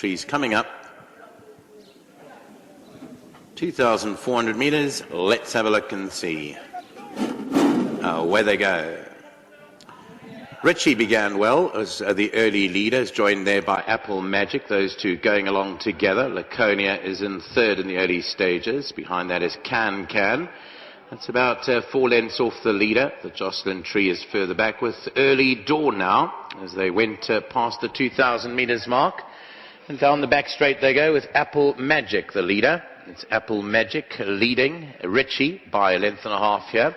Tree's coming up. 2,400 metres. Let's have a look and see where they go. Ritchi began well as the early leaders, joined there by Apple Magic, those two going along together. Laconia is in third in the early stages. Behind that is Can Can. That's about 4 lengths off the leader. The Jocelyn Tree is further back with Early Dawn now as they went past the 2,000 metres mark. And down the back straight they go with Apple Magic, the leader. It's Apple Magic leading Ritchi by a length and a half here.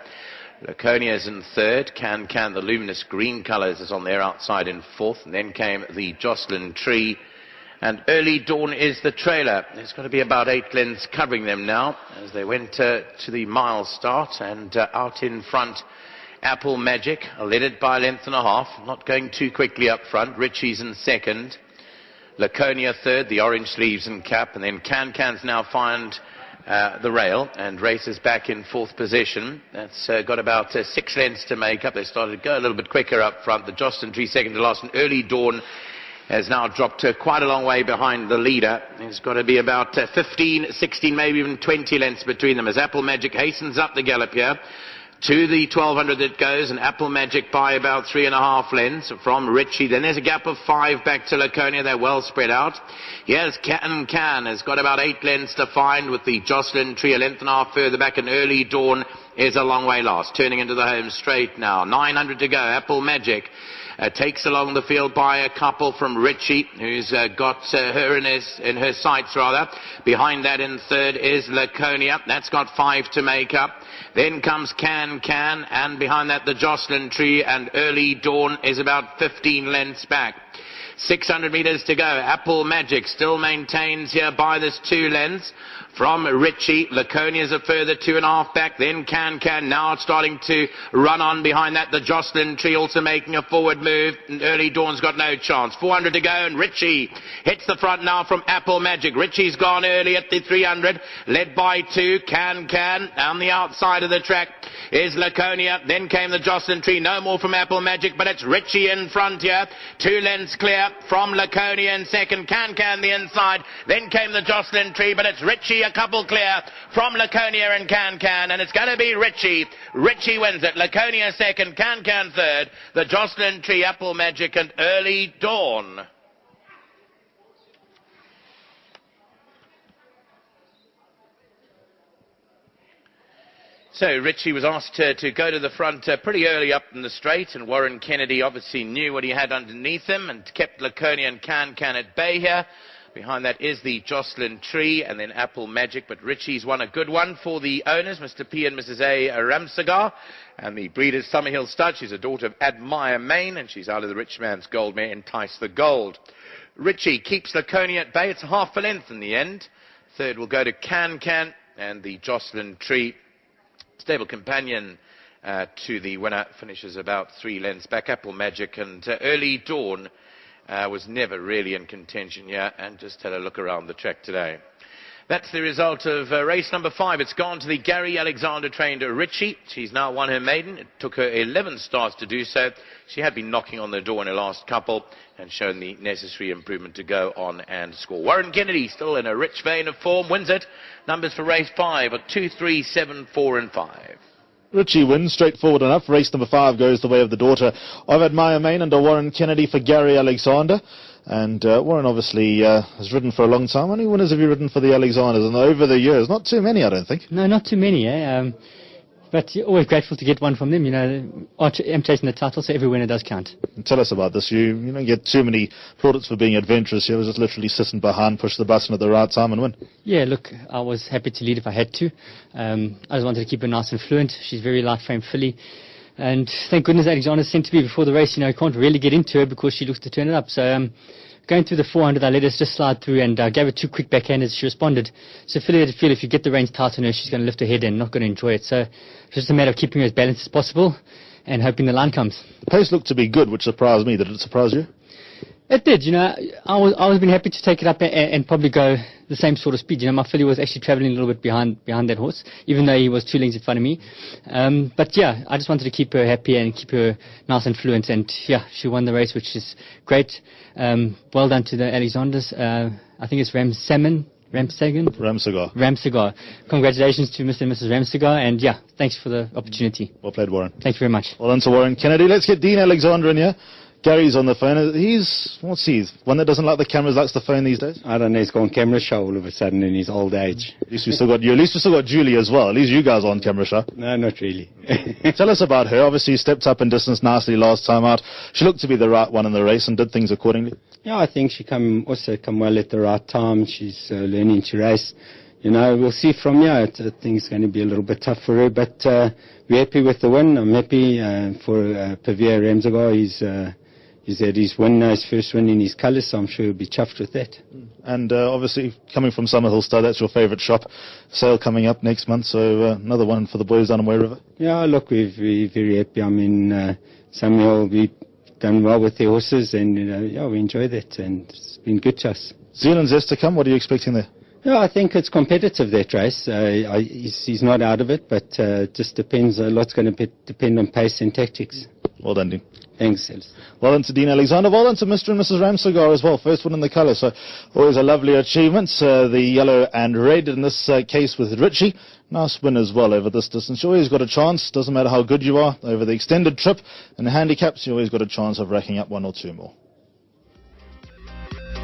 Laconia is in third. Can Can, the luminous green colours, is on their outside in fourth. And then came the Jocelyn Tree. And Early Dawn is the trailer. There's got to be about 8 lengths covering them now as they went to the mile start. And out in front, Apple Magic, led it by a length and a half. Not going too quickly up front. Ritchi's in second. Laconia third, the orange sleeves and cap. And then Can Can's now find the rail and races back in fourth position. That's got about 6 lengths to make up. They started to go a little bit quicker up front. The Jocelyn Tree second to last, and Early Dawn has now dropped quite a long way behind the leader. There's got to be about 15, 16, maybe even 20 lengths between them as Apple Magic hastens up the gallop here. To the 1,200 it goes, and Apple Magic by about 3.5 lengths from Ritchi. Then there's a gap of 5 back to Laconia. They're well spread out. Here's Can Can, has got about 8 lengths to find with the Jocelyn Tree a length and a half further back, and Early Dawn is a long way last. Turning into the home straight now. 900 to go. Apple Magic takes along the field by a couple from Ritchi, who's got her in her sights rather. Behind that in third is Laconia. That's got 5 to make up. Then comes Can Can, and behind that the Jocelyn Tree, and Early Dawn is about 15 lengths back. 600 metres to go. Apple Magic still maintains here by this 2 lengths from Ritchi. Laconia's a further 2.5 back. Then Can Can now starting to run on. Behind that the Jocelyn Tree also making a forward move. And Early Dawn's got no chance. 400 to go, and Ritchi hits the front now from Apple Magic. Ritchi's gone early at the 300, led by 2. Can Can on the outside of the track is Laconia. Then came the Jocelyn Tree. No more from Apple Magic, but it's Ritchi in front here. 2 lengths clear from Laconia in second. Can Can the inside. Then came the Jocelyn Tree, but it's Ritchi a couple clear from Laconia and Can Can, and it's going to be Ritchi. Ritchi wins it. Laconia second, Can Can third. The Jocelyn Tree, Apple Magic, and Early Dawn. So Ritchi was asked to go to the front pretty early up in the straight, and Warren Kennedy obviously knew what he had underneath him and kept Laconia and Can Can at bay here. Behind that is the Jocelyn Tree and then Apple Magic, but Ritchi's won a good one for the owners, Mr. P and Mrs. A. Ramsagar, and the breeder's Summerhill stud. She's a daughter of Admire Main, and she's out of the rich man's gold mare, Entice the Gold. Ritchi keeps Laconia at bay. It's half a length in the end. Third will go to Can Can, and the Jocelyn Tree, stable companion to the winner, finishes about 3 lengths back. Apple Magic and Early Dawn was never really in contention here, and just had a look around the track today. That's the result of race number 5. It's gone to the Gary Alexander trained Ritchi. She's now won her maiden. It took her 11 starts to do so. She had been knocking on the door in her last couple and shown the necessary improvement to go on and score. Warren Kennedy, still in a rich vein of form, wins it. Numbers for race 5 are 2, 3, 7, 4 and 5. Ritchi wins, straightforward enough. Race number 5 goes the way of the daughter of Admire Main under Warren Kennedy for Gary Alexander. And Warren obviously has ridden for a long time. How many winners have you ridden for the Alexanders? And over the years, not too many, I don't think. No, not too many, but you're always grateful to get one from them. You know, I'm chasing the title, so every winner does count. Tell us about this. You don't get too many plaudits for being adventurous. You was just literally sitting behind, push the button at the right time and win. Yeah, look, I was happy to lead if I had to. I just wanted to keep her nice and fluent. She's very light frame filly. And thank goodness Alexander sent to me before the race. You know, you can't really get into her because she looks to turn it up. So going through the 400, I let her just slide through and gave her 2 quick backhanders. She responded. So filly had to feel if you get the reins tight on her, she's going to lift her head and not going to enjoy it. So it's just a matter of keeping her as balanced as possible and hoping the line comes. The pace looked to be good, which surprised me. Did it surprise you? It did, I was been happy to take it up and probably go the same sort of speed. My filly was actually travelling a little bit behind that horse, even though he was 2 lengths in front of me. But yeah, I just wanted to keep her happy and keep her nice and fluent. And yeah, she won the race, which is great. Well done to the Alexanders. I think it's Ramsagar. Congratulations to Mr. and Mrs. Ramsagar, and yeah, thanks for the opportunity. Well played, Warren. Thank you very much. Well done to Warren Kennedy. Let's get Dean Alexander in here. Gary's on the phone. What's he? One that doesn't like the cameras, likes the phone these days? I don't know, he's gone camera shy all of a sudden in his old age. At least we still got you. At least we still got Julie as well. At least you guys are on camera shy. No, not really. Tell us about her. Obviously, you stepped up in distance nicely last time out. She looked to be the right one in the race and did things accordingly. Yeah, I think she come well at the right time. She's learning to race. We'll see from here. I think it's going to be a little bit tough for her, but we're happy with the win. I'm happy for Pavia Ramsagar. He's had his first win in his colours, so I'm sure he'll be chuffed with that. And obviously, coming from Summerhill Star, that's your favourite shop. Sale coming up next month, so another one for the boys down in Way River. Yeah, look, we're very happy. I mean, Summerhill, we've done well with their horses, and we enjoy that, and it's been good to us. Zealand's yet to come. What are you expecting there? Yeah, I think it's competitive, that race. He's not out of it, but it just depends. A lot's going to depend on pace and tactics. Well done, Dean. Thanks, Alice. Well done to Dean Alexander. Well done to Mr. and Mrs. Ramsagar as well. First one in the colour, so always a lovely achievement. The yellow and red in this case with Ritchi. Nice win as well over this distance. You always got a chance. Doesn't matter how good you are over the extended trip. And the handicaps, you always got a chance of racking up 1 or 2 more.